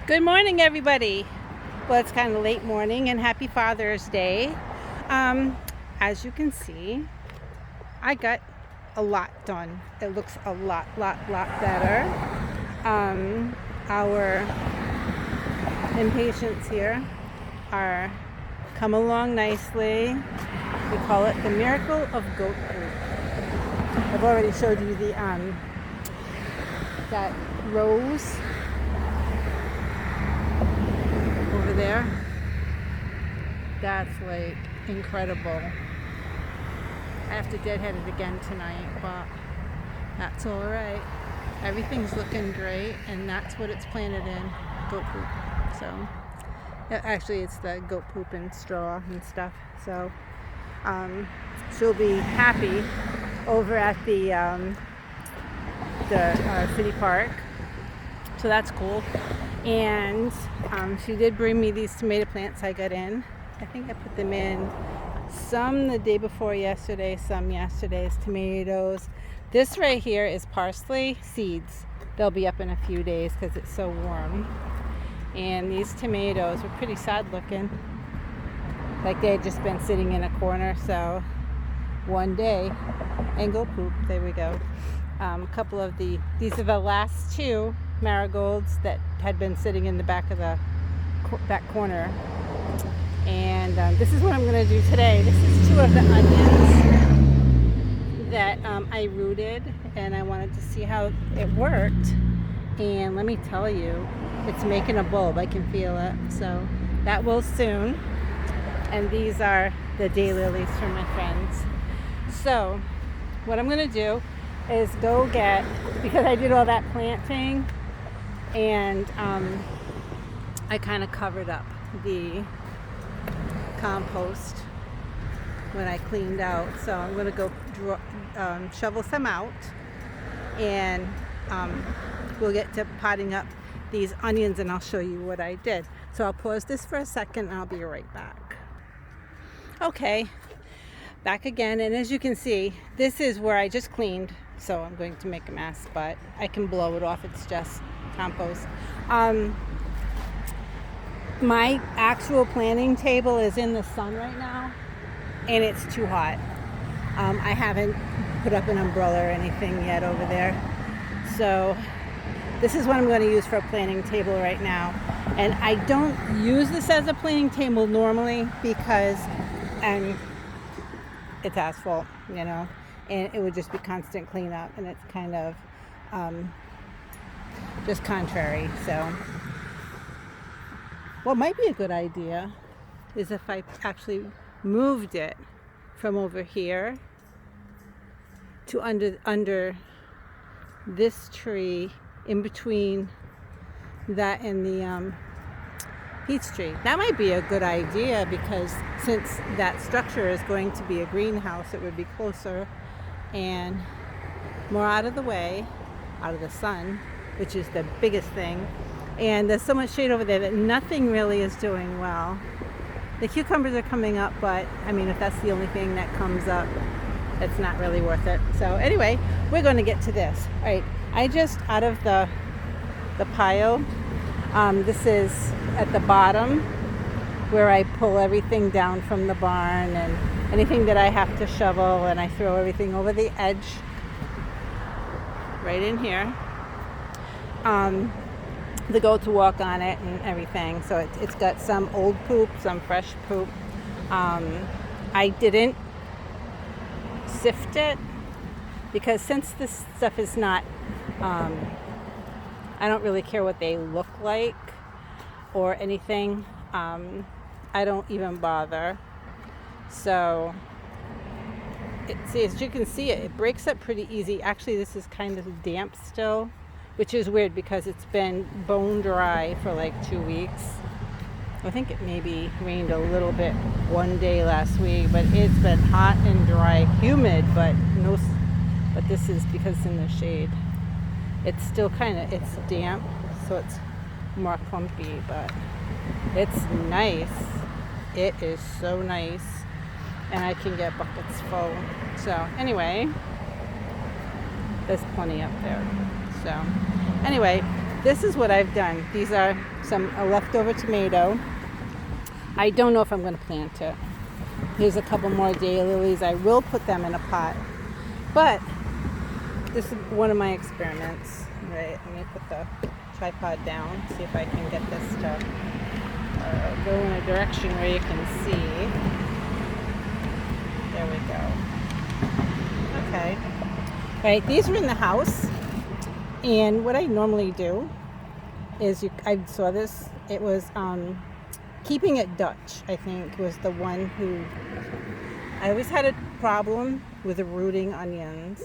Good morning, everybody. Well, it's kind of late morning and happy Father's Day. As you can see, I got a lot done. It looks a lot better. Our impatiens here are come along nicely. We call it the miracle of goat poop. I've already showed you the that rose over there. That's like incredible. I have to deadhead it again tonight, but that's all right. Everything's looking great, and that's what it's planted in, goat poop. So actually it's the goat poop and straw and stuff. So she'll be happy over at the city park. So that's cool. And she did bring me these tomato plants I got in. I think I put them in some the day before yesterday, some yesterday's tomatoes. This right here is parsley seeds. They'll be up in a few days because it's so warm. And these tomatoes were pretty sad looking, like they had just been sitting in a corner. So one day, and go poop, there we go. A couple of these are the last two marigolds that had been sitting in the back of the back corner. And this is what I'm going to do today. This is two of the onions that I rooted, and I wanted to see how it worked. And let me tell you, it's making a bulb. I can feel it. So that will soon. And these are the daylilies from my friends. So what I'm going to do is go get, because I did all that planting, and I kind of covered up the compost when I cleaned out. So I'm going to go shovel some out, and we'll get to potting up these onions, and I'll show you what I did. So I'll pause this for a second and I'll be right back. Okay, back again, and as you can see, this is where I just cleaned, so I'm going to make a mess, but I can blow it off. It's just compost. My actual planting table is in the sun right now, and it's too hot. I haven't put up an umbrella or anything yet over there, so this is what I'm going to use for a planting table right now. And I don't use this as a planting table normally because it's asphalt, and it would just be constant cleanup, and it's kind of just contrary. So what might be a good idea is if I actually moved it from over here to under this tree, in between that and the peach tree. That might be a good idea, because since that structure is going to be a greenhouse, it would be closer and more out of the way, out of the sun, which is the biggest thing. And there's so much shade over there that nothing really is doing well. The cucumbers are coming up, but I mean, if that's the only thing that comes up, it's not really worth it. So anyway, we're going to get to this. All right, I just, out of the pile, this is at the bottom where I pull everything down from the barn, and anything that I have to shovel, and I throw everything over the edge right in here. The goats walk on it and everything, so it's got some old poop, some fresh poop. I didn't sift it because since this stuff is not, I don't really care what they look like or anything. I don't even bother. So as you can see, it breaks up pretty easy. Actually, this is kind of damp still, which is weird because it's been bone dry for like 2 weeks. I think it maybe rained a little bit one day last week, but it's been hot and dry, humid, but this is because it's in the shade. It's still it's damp, so it's more clumpy, but it's nice. It is so nice, and I can get buckets full. So anyway, there's plenty up there. So anyway, this is what I've done. These are a leftover tomato. I don't know if I'm going to plant it. Here's a couple more daylilies. I will put them in a pot. But this is one of my experiments. Right, let me put the tripod down, see if I can get this to go in a direction where you can see. There we go. Okay. Right, these are in the house. And what I normally do is, I saw this, it was Keeping It Dutch, I think, was the one who, I always had a problem with the rooting onions,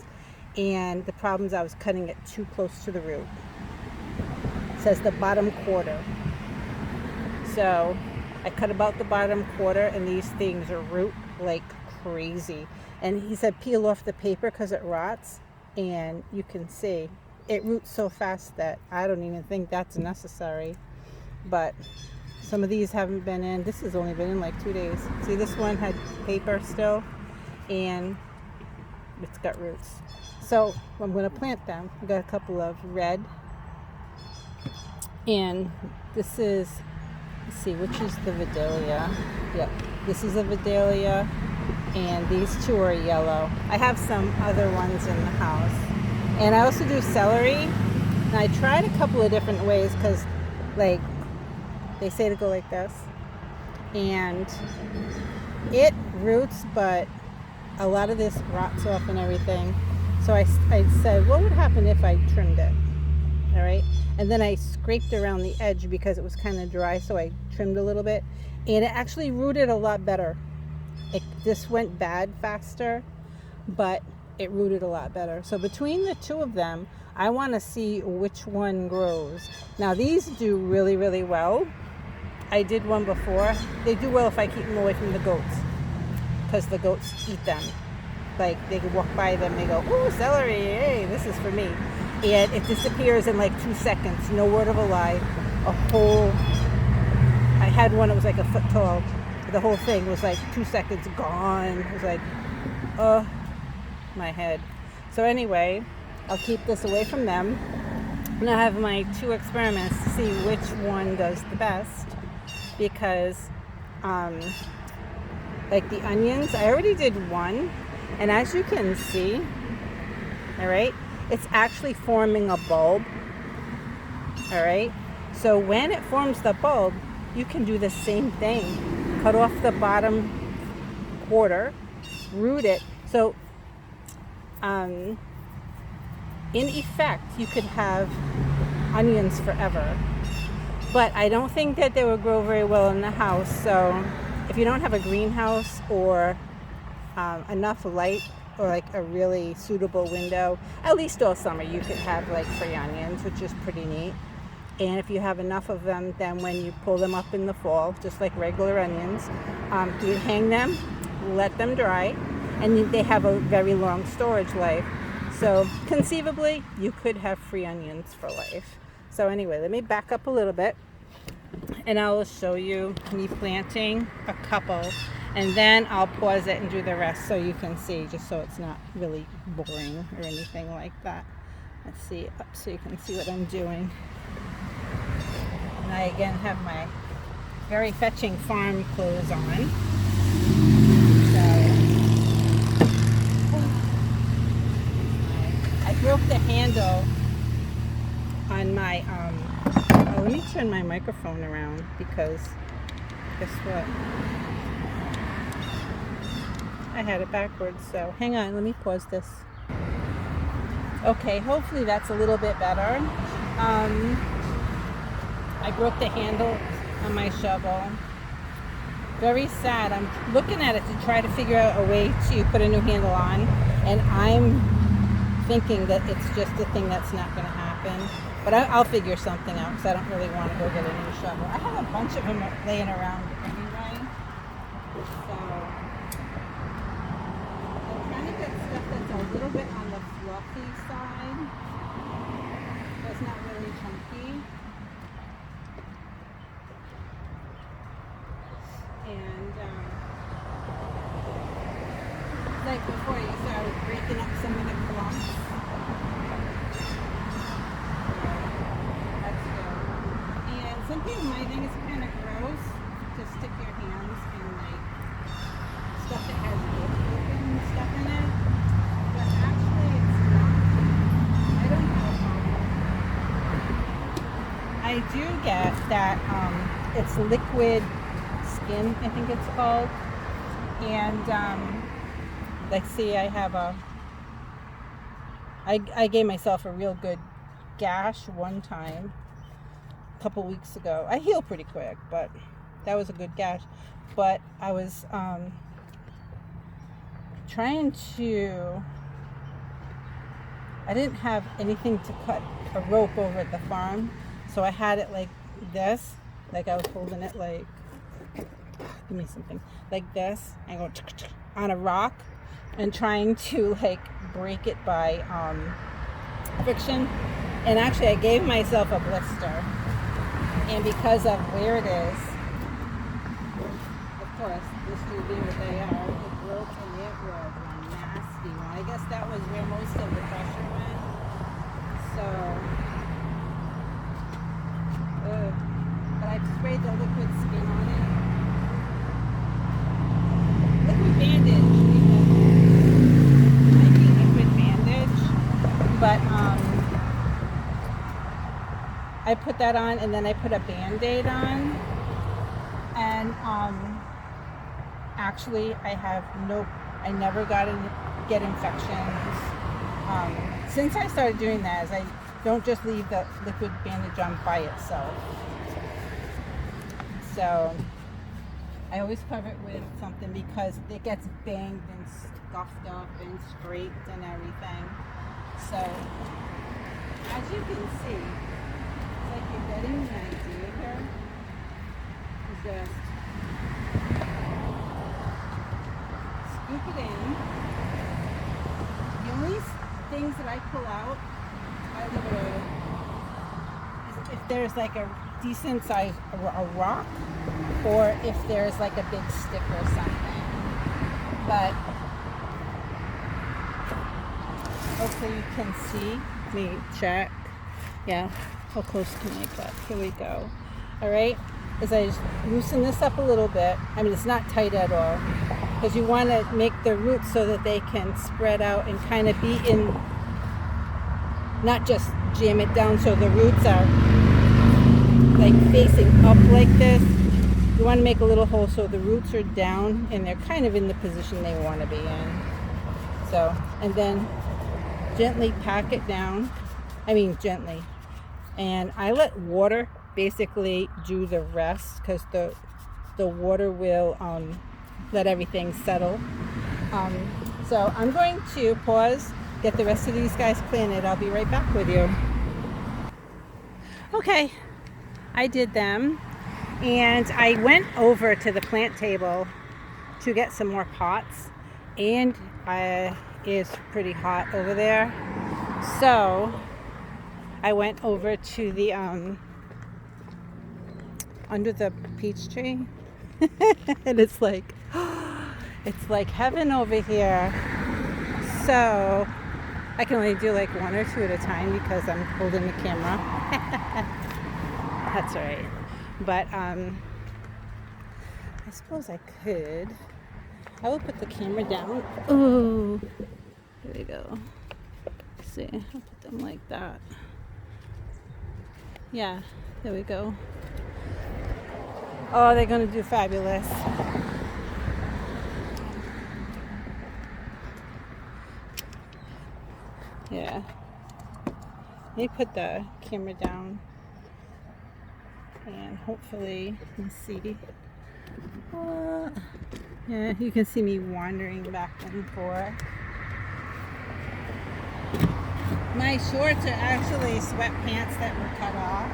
and the problems I was cutting it too close to the root. It says the bottom quarter. So I cut about the bottom quarter, and these things are root like crazy. And he said peel off the paper because it rots, and you can see it roots so fast that I don't even think that's necessary. But some of these haven't been in. This has only been in like 2 days. See, this one had paper still, and it's got roots. So I'm going to plant them. I've got a couple of red, and this is, let's see, which is the Vidalia? Yep, this is a Vidalia, and these two are yellow. I have some other ones in the house. And I also do celery, and I tried a couple of different ways because, like, they say to go like this, and it roots, but a lot of this rots off and everything. So I said, what would happen if I trimmed it? All right, and then I scraped around the edge because it was kind of dry, so I trimmed a little bit, and it actually rooted a lot better. This went bad faster, but it rooted a lot better. So between the two of them, I want to see which one grows. Now these do really, really well. I did one before. They do well if I keep them away from the goats, because the goats eat them. Like, they can walk by them, they go, ooh, celery, hey, this is for me. And it disappears in like 2 seconds, no word of a lie. I had one that was like a foot tall. The whole thing was like 2 seconds gone. It was like, my head. So anyway, I'll keep this away from them. And I have my 2 experiments to see which one does the best. Because, like the onions, I already did one. And as you can see, all right, it's actually forming a bulb. All right. So when it forms the bulb, you can do the same thing. Cut off the bottom quarter, root it. So in effect, you could have onions forever. But I don't think that they would grow very well in the house. So if you don't have a greenhouse or enough light, or like a really suitable window, at least all summer you could have like free onions, which is pretty neat. And if you have enough of them, then when you pull them up in the fall, just like regular onions, you hang them, let them dry, and they have a very long storage life. So conceivably, you could have free onions for life. So anyway, let me back up a little bit, and I'll show you me planting a couple, and then I'll pause it and do the rest so you can see, just so it's not really boring or anything like that. Let's see up so you can see what I'm doing. And I again have my very fetching farm clothes on. So I broke the handle on my let me turn my microphone around, because guess what? I had it backwards, so hang on, let me pause this. Okay, hopefully that's a little bit better. I broke the handle on my shovel. Very sad. I'm looking at it to try to figure out a way to put a new handle on, and I'm thinking that it's just a thing that's not going to happen. But I'll figure something out, because I don't really want to go get a new shovel. I have a bunch of them laying around anyway. So I'm trying to get stuff that's a little bit on the fluffy side. That's not really chunky. And like before, you saw I was breaking up some of the clumps. That's Some people might think it's kind of gross to stick your hands in like stuff that has open stuff in it, but actually it's not. I don't have a problem. I do get that it's liquid skin, I think it's called, and like see, I have I gave myself a real good gash one time a couple weeks ago. I heal pretty quick, but that was a good gash. But I was trying to, I didn't have anything to cut a rope over at the farm, so I had it like this, like I was holding it like, give me something, like this, and go on a rock and trying to like break it by friction. And actually I gave myself a blister, and because of where it is, of course, blisters being what they are, it broke, and it was a nasty one. I guess that was where most of the pressure went. So, but I sprayed the liquid skin on it. Liquid bandage, I think liquid bandage, but I put that on, and then I put a Band-Aid on, and actually I never get infections. Since I started doing that, is I don't just leave the liquid bandage on by itself. So I always cover it with something because it gets banged and scuffed up and scraped and everything. So as you can see, it's like you're getting an idea here. Just scoop it in. The only things that I pull out, I leave it over, is if there's like a decent size a rock, or if there's like a big stick or something. But hopefully you can see. Let me check. Yeah, how close can I get? Here we go. All right, as I just loosen this up a little bit. I mean, it's not tight at all, because you want to make the roots so that they can spread out and kind of be in, not just jam it down so the roots are like facing up like this. You want to make a little hole so the roots are down and they're kind of in the position they want to be in. So, and then gently pack it down. I mean gently. And I let water basically do the rest, because the water will let everything settle. So I'm going to pause, get the rest of these guys planted. I'll be right back with you. Okay, I did them, and I went over to the plant table to get some more pots, and it's pretty hot over there, so I went over to the under the peach tree and it's like heaven over here. So I can only do like one or two at a time because I'm holding the camera. That's all right. But I suppose I could. I will put the camera down. Oh, here we go. Let's see, I'll put them like that. Yeah, there we go. Oh, they're gonna do fabulous. Yeah. Let me put the camera down, and hopefully you can see. Yeah, you can see me wandering back and forth. My shorts are actually sweatpants that were cut off.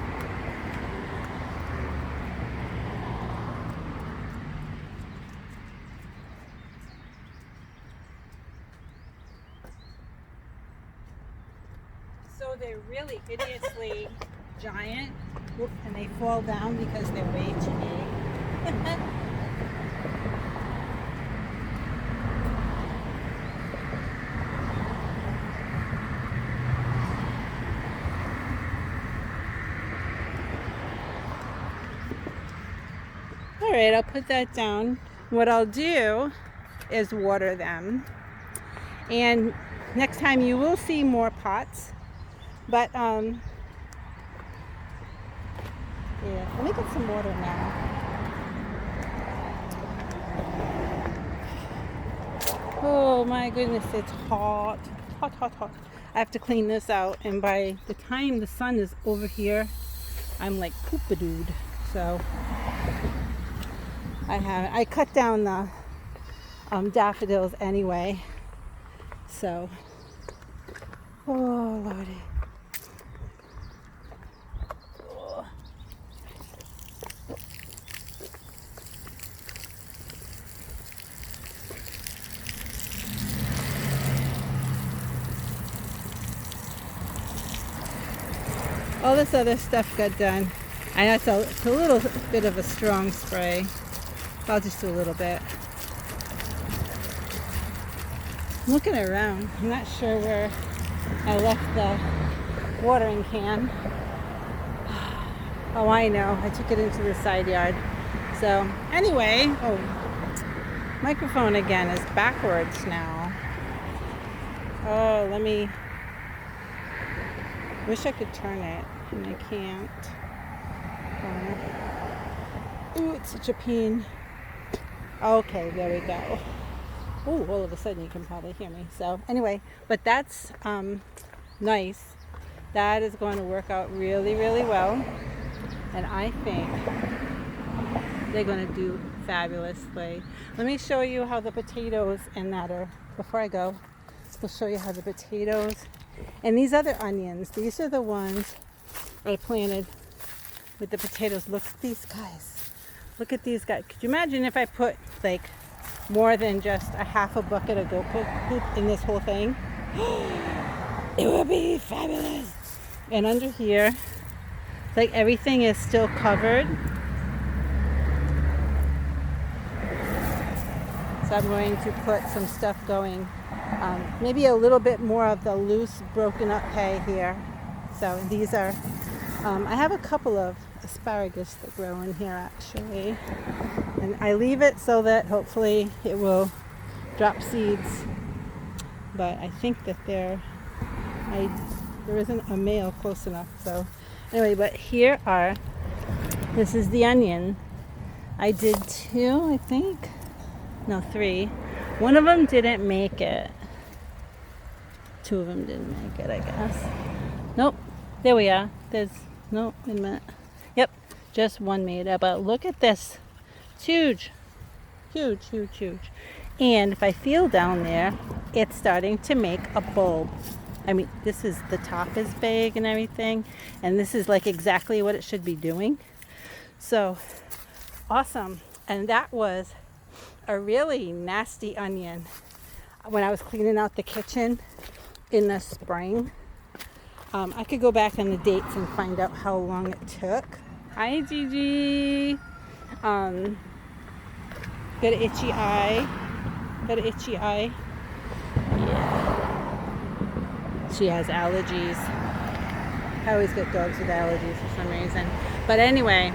So they're really hideously giant, and they fall down because they're way too big. right, I'll put that down. What I'll do is water them. And next time you will see more pots. But, yeah, let me get some water now. Oh my goodness, it's hot. Hot, hot, hot. I have to clean this out. And by the time the sun is over here, I'm like poop-a-dood. So I cut down the daffodils anyway. So, oh Lordy. All this other stuff got done. I know it's a little bit of a strong spray. I'll just do a little bit. I'm looking around. I'm not sure where I left the watering can. Oh, I know. I took it into the side yard. So anyway, microphone again is backwards now. Oh, wish I could turn it, and I can't. Ooh, it's such a pain. Okay, there we go. Ooh, all of a sudden you can probably hear me. So anyway, but that's nice. That is going to work out really, really well. And I think they're going to do fabulously. Let me show you how the potatoes and that are, before I go, I'll show you how the potatoes and these other onions, these are the ones I planted with the potatoes. Look at these guys. Look at these guys. Could you imagine if I put like more than just a half a bucket of goat poop in this whole thing? It would be fabulous. And under here, like everything is still covered. So I'm going to put some stuff going. Maybe a little bit more of the loose broken up hay here. So these are, I have a couple of asparagus that grow in here actually. And I leave it so that hopefully it will drop seeds. But I think that there isn't a male close enough. So anyway, but here are, this is the onion. I did 2, I think. No, 3. One of them didn't make it. 2 of them didn't make it, I guess. Nope. There we are. Nope, wait a minute. Yep, just one made it. But look at this. It's huge. Huge, huge, huge. And if I feel down there, it's starting to make a bulb. I mean, the top is big and everything. And this is like exactly what it should be doing. So, awesome. And that was a really nasty onion when I was cleaning out the kitchen in the spring. I could go back on the dates and find out how long it took. Hi, Gigi. Got an itchy eye. Yeah. She has allergies. I always get dogs with allergies for some reason. But anyway,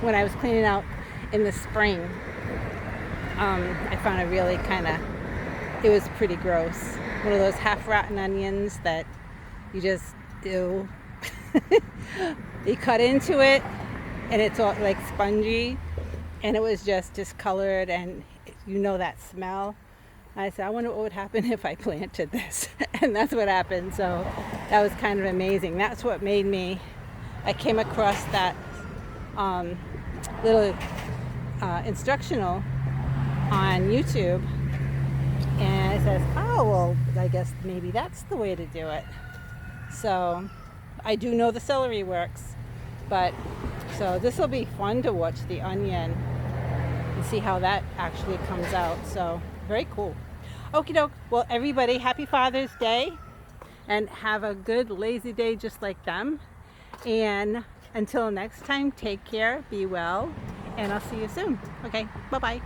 when I was cleaning out in the spring, I found it really it was pretty gross. One of those half-rotten onions that you just do. You cut into it, and it's all like spongy, and it was just discolored, and you know that smell. I said, I wonder what would happen if I planted this. And that's what happened. So that was kind of amazing. That's what made me, I came across that little instructional on YouTube, and it says, oh, well, I guess maybe that's the way to do it. So I do know the celery works, but so this will be fun to watch the onion and see how that actually comes out. So very cool. Okie doke. Well, everybody, happy Father's Day, and have a good lazy day just like them. And until next time, take care, be well, and I'll see you soon. Okay, bye-bye.